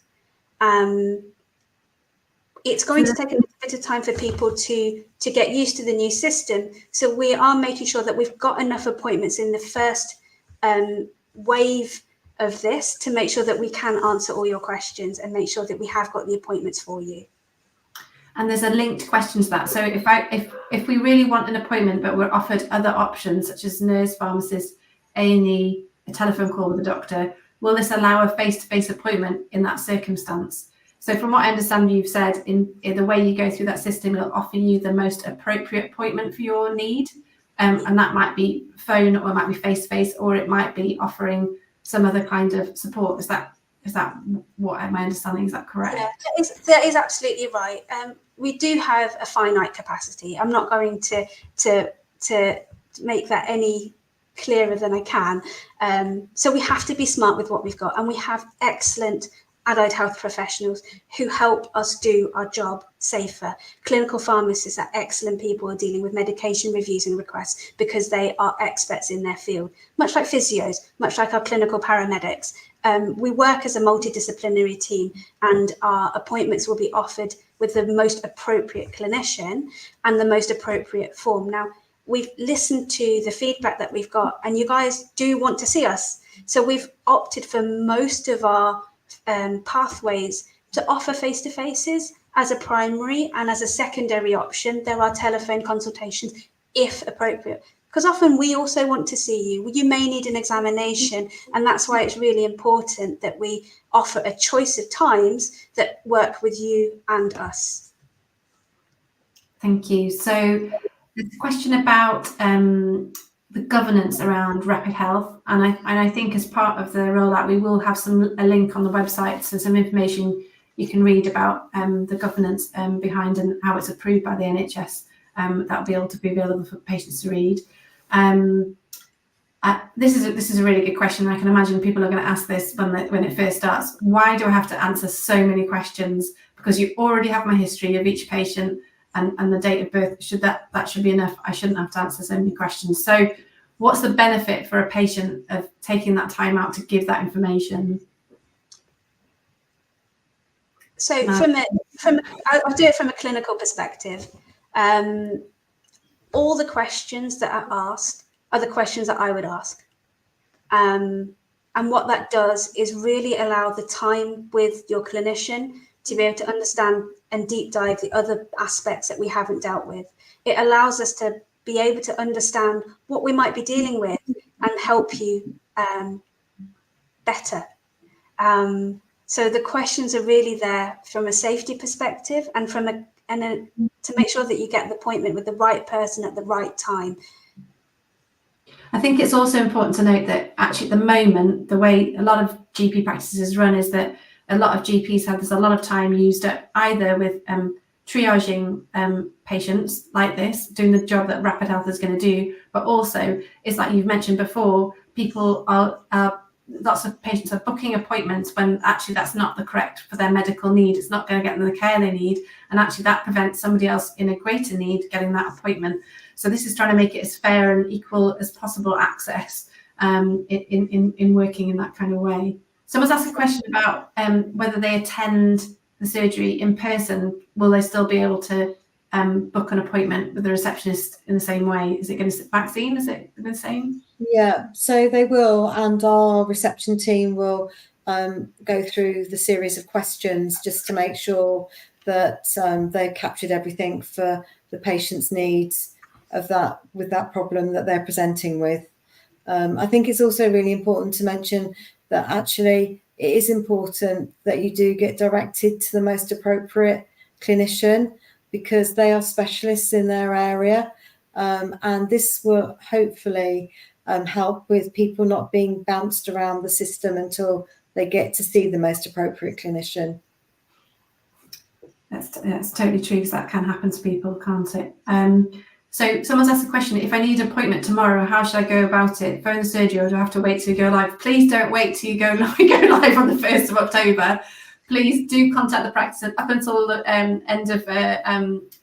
Speaker 2: It's going to take a little bit of time for people to get used to the new system. So we are making sure that we've got enough appointments in the first wave of this to make sure that we can answer all your questions and make sure that we have got the appointments for you.
Speaker 1: And there's a linked question to that. So if we really want an appointment, but we're offered other options such as nurse, pharmacist, A&E, a telephone call with a doctor, will this allow a face-to-face appointment in that circumstance? So from what I understand, you've said in the way you go through that system, it'll offer you the most appropriate appointment for your need. And that might be phone, or it might be face-to-face, or it might be offering some other kind of support. Is that what am I understanding? Is that correct?
Speaker 2: Yeah, that is absolutely right. We do have a finite capacity. I'm not going to make that any clearer than I can. So we have to be smart with what we've got, and we have excellent allied health professionals who help us do our job safer. Clinical pharmacists are excellent people who are dealing with medication reviews and requests because they are experts in their field, much like physios, much like our clinical paramedics. We work as a multidisciplinary team, and our appointments will be offered with the most appropriate clinician and the most appropriate form. Now, we've listened to the feedback that we've got, and you guys do want to see us. So we've opted for most of our pathways to offer face-to-faces as a primary, and as a secondary option, there are telephone consultations if appropriate. Because often we also want to see you. You may need an examination, and that's why it's really important that we offer a choice of times that work with you and us.
Speaker 1: Thank you. So there's a question about the governance around Rapid Health, and I think as part of the rollout, we will have a link on the website, so some information you can read about the governance behind and how it's approved by the NHS. That'll be able to be available for patients to read. This is a really good question. I can imagine people are going to ask this when it first starts. Why do I have to answer so many questions? Because you already have my history of each patient and the date of birth. That should be enough. I shouldn't have to answer so many questions. So what's the benefit for a patient of taking that time out to give that information?
Speaker 2: So I'll do it from a clinical perspective. All the questions that are asked are the questions that I would ask. And what that does is really allow the time with your clinician to be able to understand and deep dive the other aspects that we haven't dealt with. It allows us to be able to understand what we might be dealing with and help you better. So the questions are really there from a safety perspective and to make sure that you get the appointment with the right person at the right time.
Speaker 1: I think it's also important to note that actually at the moment, the way a lot of GP practices run is that a lot of GPs there's a lot of time used up either with triaging patients like this, doing the job that Rapid Health is going to do, but also it's like you've mentioned before, people are lots of patients are booking appointments when actually that's not the correct for their medical need. It's not going to get them the care they need, and actually that prevents somebody else in a greater need getting that appointment. So this is trying to make it as fair and equal as possible access in working in that kind of way. Someone's asked a question about whether they attend the surgery in person. Will they still be able to book an appointment with the receptionist in the same way? Is it going to vaccine? Is it the same?
Speaker 3: Yeah, so they will, and our reception team will go through the series of questions just to make sure that they've captured everything for the patient's needs with that problem that they're presenting with. I think it's also really important to mention that actually it is important that you do get directed to the most appropriate clinician, because they are specialists in their area, and this will hopefully help with people not being bounced around the system until they get to see the most appropriate clinician.
Speaker 1: That's totally true, because that can happen to people, can't it? So someone's asked a question: if I need an appointment tomorrow, how should I go about it? Phone the surgery, or do I have to wait till you go live? Please don't wait till you go live on the 1st of October. Please do contact the practice up until the end of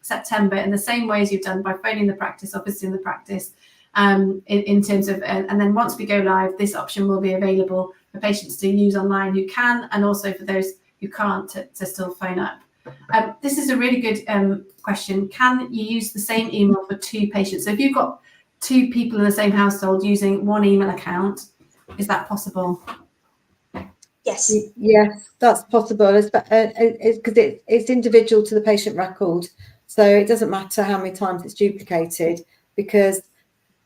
Speaker 1: September in the same way as you've done, by phoning the practice or visiting the practice. In terms of, and then once we go live, this option will be available for patients to use online who can, and also for those who can't to still phone up. This is a really good question. Can you use the same email for 2 patients? So if you've got 2 people in the same household using one email account, is that possible?
Speaker 2: Yes.
Speaker 3: Yes, that's possible. Because it's individual to the patient record, so it doesn't matter how many times it's duplicated, because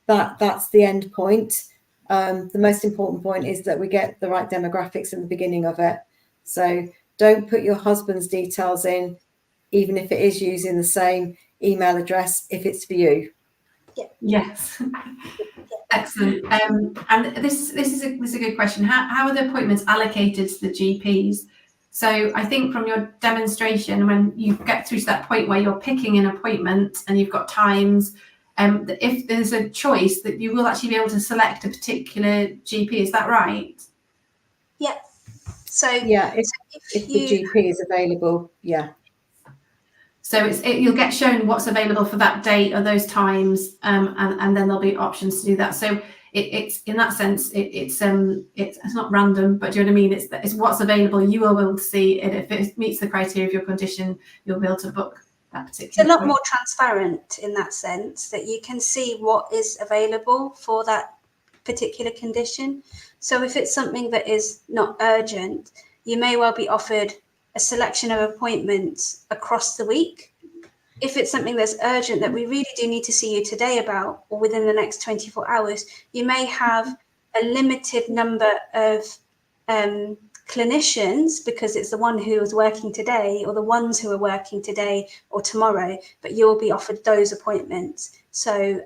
Speaker 3: that's the end point. The most important point is that we get the right demographics in the beginning of it. So don't put your husband's details in, even if it is using the same email address, if it's for you.
Speaker 2: Yeah.
Speaker 1: Yes. Excellent. And this is a good question. How are the appointments allocated to the GPs? So I think from your demonstration, when you get through to that point where you're picking an appointment and you've got times, if there's a choice, that you will actually be able to select a particular GP. Is that right?
Speaker 2: Yeah. So
Speaker 3: yeah, if the GP is available, yeah.
Speaker 1: So you'll get shown what's available for that date or those times, and then there'll be options to do that. So it's in that sense, it's not random, but do you know what I mean? It's what's available. You will be able to see it. If it meets the criteria of your condition, you'll be able to book that particular
Speaker 2: It's a lot
Speaker 1: point.
Speaker 2: more transparent in that sense, that you can see what is available for that particular condition. So if it's something that is not urgent, you may well be offered a selection of appointments across the week. If it's something that's urgent that we really do need to see you today about, or within the next 24 hours, you may have a limited number of clinicians, because it's the one who is working today or the ones who are working today or tomorrow, but you'll be offered those appointments. So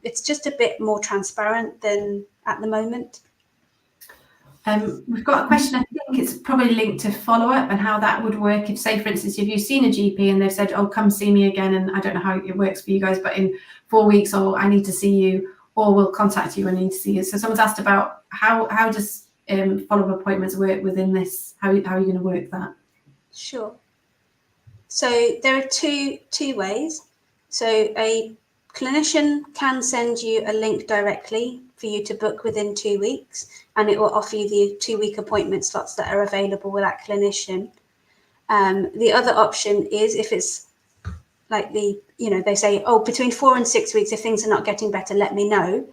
Speaker 2: it's just a bit more transparent than at the moment.
Speaker 1: We've got a question, I think it's probably linked to follow-up and how that would work if, say, for instance, if you've seen a GP and they've said, oh, come see me again, and I don't know how it works for you guys, but in 4 weeks, or I need to see you, or we'll contact you, I need to see you. So someone's asked about how does follow-up appointments work within this? How are you going to work that?
Speaker 2: Sure. So there are two ways. So a clinician can send you a link directly for you to book within 2 weeks, and it will offer you the 2-week appointment slots that are available with that clinician. The other option is, if it's like they say, oh, between 4 and 6 weeks, if things are not getting better, let me know,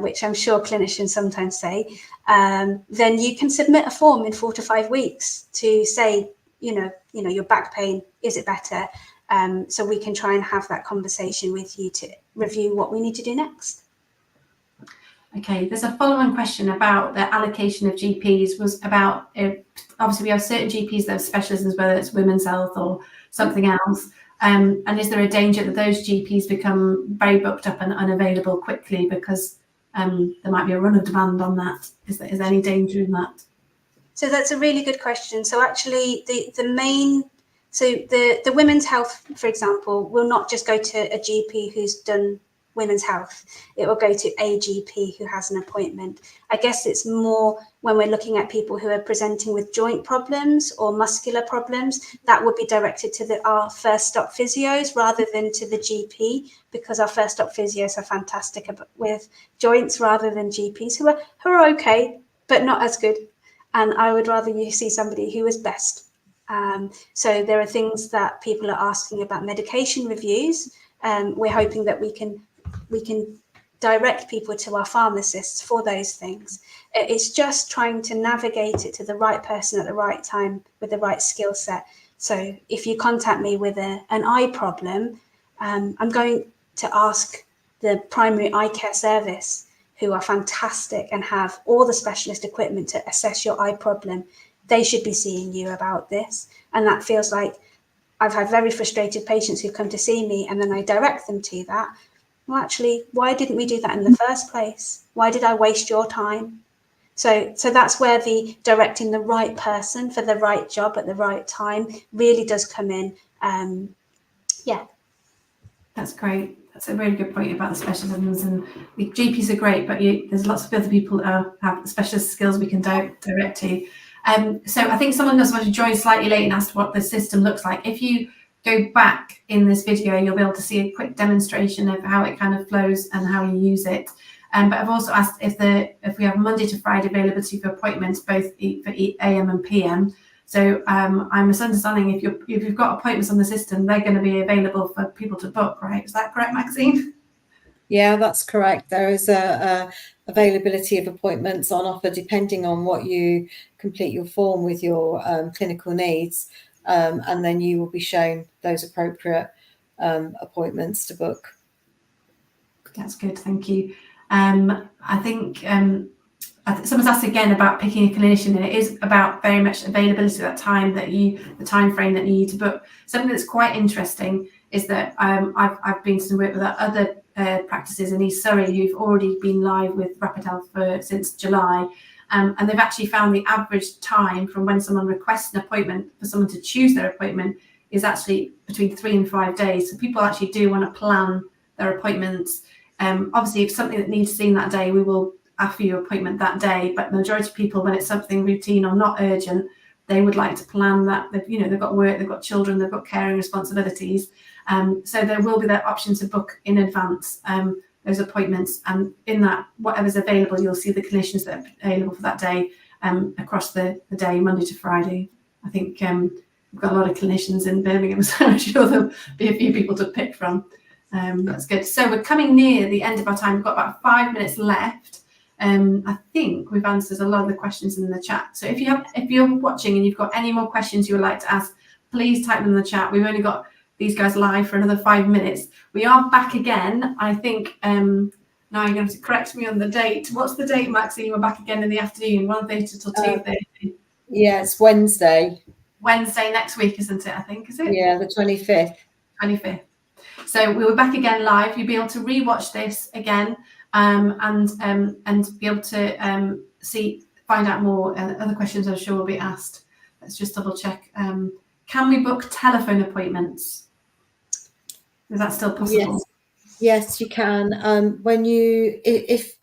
Speaker 2: which I'm sure clinicians sometimes say, then you can submit a form in 4 to 5 weeks to say, your back pain, is it better? So we can try and have that conversation with you to review what we need to do next.
Speaker 1: Okay, there's a follow-on question about the allocation of GPs, was about, obviously we have certain GPs that have specialisms, whether it's women's health or something else, and is there a danger that those GPs become very booked up and unavailable quickly because there might be a run of demand on that? Is there any danger in that?
Speaker 2: So that's a really good question. So actually the women's health, for example, will not just go to a GP who's done women's health. It will go to a GP who has an appointment. I guess it's more when we're looking at people who are presenting with joint problems or muscular problems, that would be directed to our first stop physios rather than to the GP, because our first stop physios are fantastic with joints rather than GPs who are okay, but not as good. And I would rather you see somebody who is best. So there are things that people are asking about medication reviews. We're hoping that we can direct people to our pharmacists for those things. It's just trying to navigate it to the right person at the right time with the right skill set. So if you contact me with an eye problem, I'm going to ask the primary eye care service, who are fantastic and have all the specialist equipment to assess your eye problem. They should be seeing you about this. And that feels like, I've had very frustrated patients who come to see me and then I direct them to that. Well, actually, why didn't we do that in the first place? Why did I waste your time? So that's where the directing the right person for the right job at the right time really does come in. Yeah.
Speaker 1: That's great. That's a really good point about the specialisms, and the GPs are great, but there's lots of other people that have specialist skills we can direct to. So I think someone else wanted to join slightly late and asked what the system looks like. If you go back in this video, you'll be able to see a quick demonstration of how it kind of flows and how you use it. But I've also asked if we have Monday to Friday availability for appointments, both for AM and PM. So I'm understanding if you've got appointments on the system, they're going to be available for people to book, right? Is that correct, Maxine?
Speaker 3: Yeah, that's correct. There is a availability of appointments on offer depending on what you complete your form with your clinical needs, and then you will be shown those appropriate appointments to book.
Speaker 1: That's good, thank you. I think someone's asked again about picking a clinician, and it is about very much availability at that time, the time frame that you need to book. Something that's quite interesting is that I've been to work with other practices in East Surrey who've already been live with Rapid Health since July, and they've actually found the average time from when someone requests an appointment for someone to choose their appointment is actually between 3 and 5 days. So people actually do want to plan their appointments. Obviously, if something that needs seen that day, we will offer you an appointment that day, but the majority of people, when it's something routine or not urgent, they would like to plan that. They've got work, they've got children, they've got caring responsibilities. So there will be that option to book in advance those appointments, and in that, whatever's available, you'll see the clinicians that are available for that day across the day, Monday to Friday. I think we've got a lot of clinicians in Birmingham, so I'm sure there'll be a few people to pick from. That's good. So we're coming near the end of our time. We've got about 5 minutes left. I think we've answered a lot of the questions in the chat. So if you're watching and you've got any more questions you would like to ask, please type them in the chat. We've only got these guys live for another 5 minutes. We are back again. I think now you're going to correct me on the date. What's the date, Maxine? We're back again in the afternoon, 1:30 till 2:30.
Speaker 3: Yeah, it's Wednesday.
Speaker 1: Wednesday next week, isn't it? I think, is it?
Speaker 3: Yeah, the 25th.
Speaker 1: 25th. So we were back again live. You'll be able to rewatch this again and be able to find out more. Other questions I'm sure will be asked. Let's just double check. Can we book telephone appointments? Is that still possible?
Speaker 3: Yes, you can. If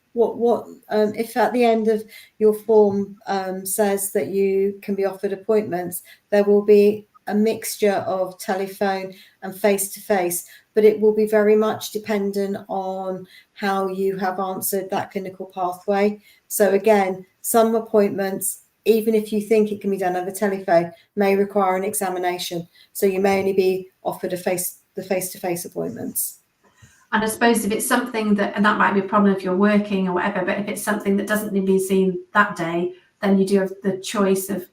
Speaker 3: at the end of your form says that you can be offered appointments, there will be a mixture of telephone and face-to-face, but it will be very much dependent on how you have answered that clinical pathway. So again, some appointments, even if you think it can be done over telephone, may require an examination. So you may only be offered the face-to-face appointments.
Speaker 1: And I suppose if it's something that, and that might be a problem if you're working or whatever, but if it's something that doesn't need to be seen that day, then you do have the choice of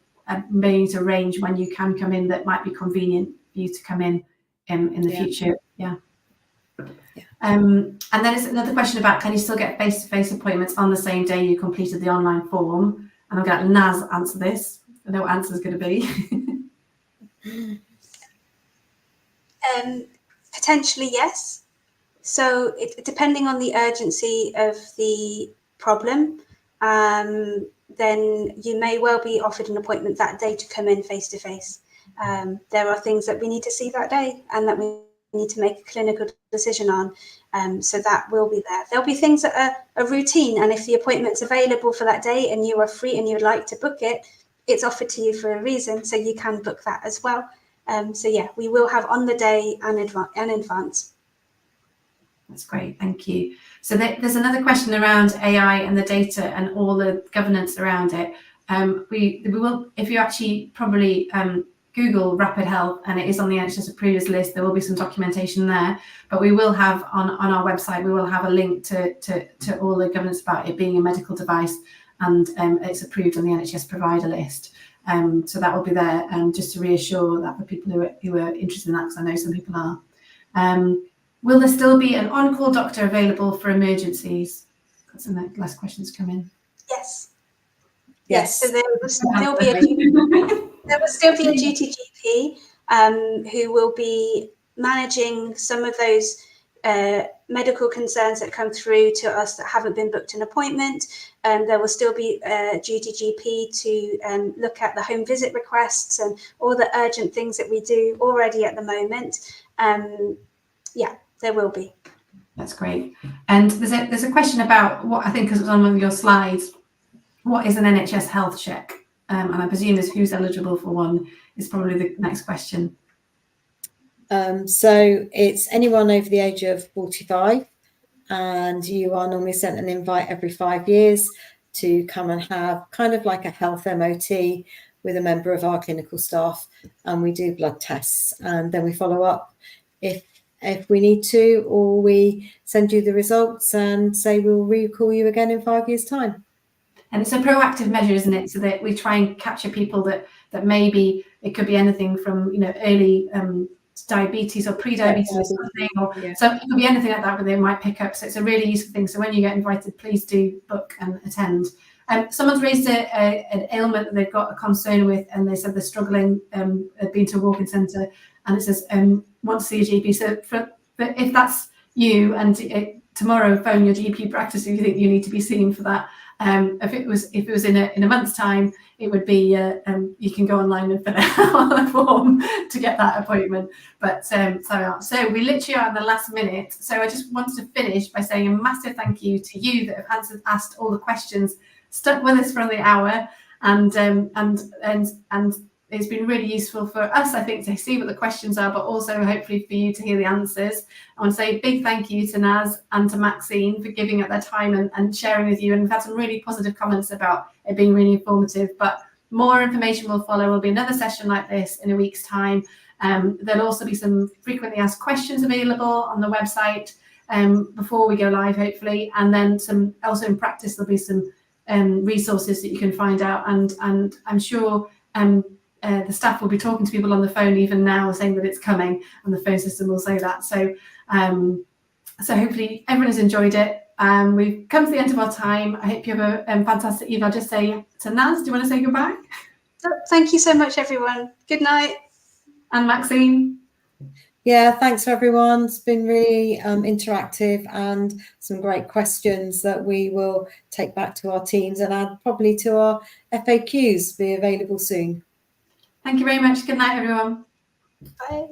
Speaker 1: maybe to arrange when you can come in that might be convenient for you to come in the future. Yeah. And then there's another question about, can you still get face-to-face appointments on the same day you completed the online form? And I'm going to let Naz answer this. I know what answer is going to be.
Speaker 2: Potentially, yes. So depending on the urgency of the problem, then you may well be offered an appointment that day to come in face-to-face. There are things that we need to see that day and that we need to make a clinical decision on. So that will be there. There'll be things that are a routine, and if the appointment's available for that day and you are free and you would like to book it, it's offered to you for a reason, so you can book that as well. So yeah, we will have on the day and in advance.
Speaker 1: That's great, thank you. So there's another question around AI and the data and all the governance around it. We will, if you actually probably Google Rapid Health and it is on the NHS approvers list, there will be some documentation there. But we will have on our website, we will have a link to all the governance about it being a medical device, and it's approved on the NHS provider list. So that will be there, just to reassure that for people who are interested in that, because I know some people are. Will there still be an on-call doctor available for emergencies? That's the last questions come in.
Speaker 2: Yes.
Speaker 3: Yes.
Speaker 2: So there will still be a duty GP who will be managing some of those medical concerns that come through to us that haven't been booked an appointment. There will still be a duty GP to look at the home visit requests and all the urgent things that we do already at the moment. Yeah, there will be.
Speaker 1: That's great. And there's a question about what I think, because it was on one of your slides, what is an NHS health check? And I presume is who's eligible for one is probably the next question.
Speaker 3: So it's anyone over the age of 45, and you are normally sent an invite every 5 years to come and have kind of like a health MOT with a member of our clinical staff, and we do blood tests, and then we follow up if we need to, or we send you the results and say we'll recall you again in 5 years' time.
Speaker 1: And it's a proactive measure, isn't it? So that we try and capture people that maybe it could be anything from, early diabetes or pre-diabetes or something, or so it could be anything like that where they might pick up. So it's a really useful thing. So when you get invited, please do book and attend. Someone's raised an ailment that they've got a concern with, and they said they're struggling, been to a walk-in centre, and it says want to see a GP. So if that's you, and tomorrow phone your GP practice if you think you need to be seen for that. If it was in a month's time, it would be you can go online and fill out a form to get that appointment. But so we literally are in the last minute. So I just wanted to finish by saying a massive thank you to you that have asked all the questions, stuck with us for the hour, and it's been really useful for us, I think, to see what the questions are, but also hopefully for you to hear the answers. I want to say a big thank you to Naz and to Maxine for giving up their time and sharing with you. And we've had some really positive comments about it being really informative. But more information will follow. There'll be another session like this in a week's time. There'll also be some frequently asked questions available on the website before we go live, hopefully, and then some also in practice there'll be some resources that you can find out, and I'm sure the staff will be talking to people on the phone even now saying that it's coming, and the phone system will say that. So so hopefully everyone has enjoyed it. We've come to the end of our time. I hope you have a fantastic evening. I'll just say to Naz, do you want to say goodbye?
Speaker 2: Thank you so much, everyone. Good night.
Speaker 1: And Maxine?
Speaker 3: Yeah, thanks everyone. It's been really interactive and some great questions that we will take back to our teams and add probably to our FAQs, be available soon.
Speaker 1: Thank you very much. Good night, everyone.
Speaker 2: Bye.